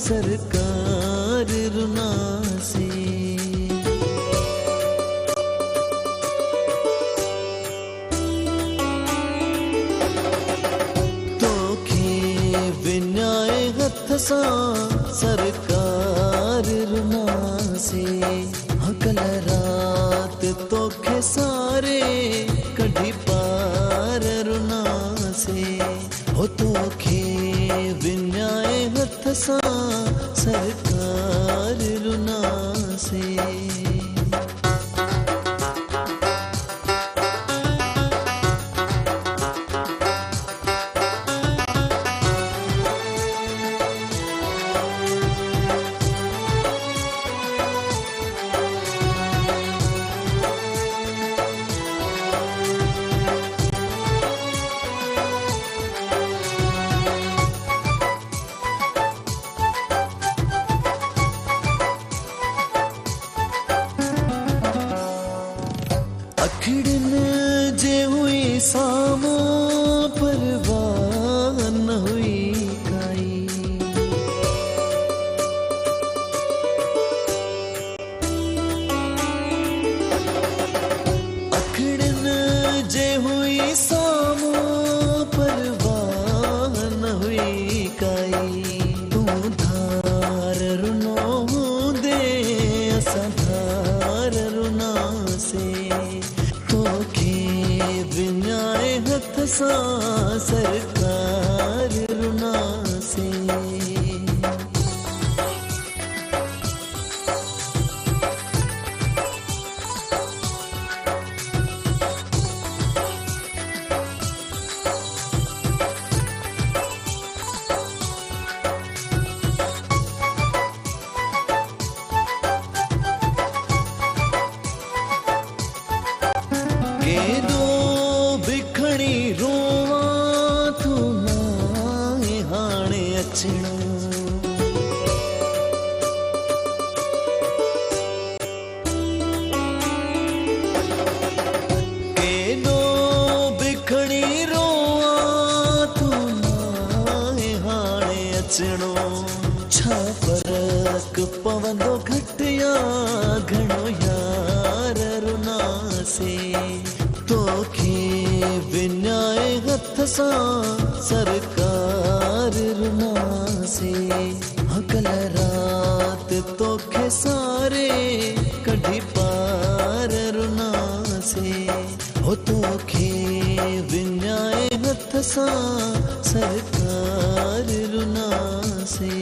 सरकार रुना से। विन्याय हथ सा सरकार रुना से। कल रात तोखे सारे कढ़ी पार रुना से। हो तोखे विन्याय हथ सा सरकार रुना से। अखिड़न जे हुई सामो परवाह न हुई काई। अखिड़न जे हुई सामो परवाह न हुई काई। तू धार रुनो दे असा धार रुना से। विन्याय हथ सा सरकार रुना से। के दो बिखड़ी रोवा तू नाए हाणे अचणो। के दो बिखड़ी रोवा तू नाए हाणे अचणो। छा फर्क पवंदो घटिया घणो यार रुना से। तोखे विन्याय हथ सा सरकार रुना से। कल रात तोखे सारे कढ़ी पार रुना से। हो तोखे विन्याय हथ सा सरकार रुना से।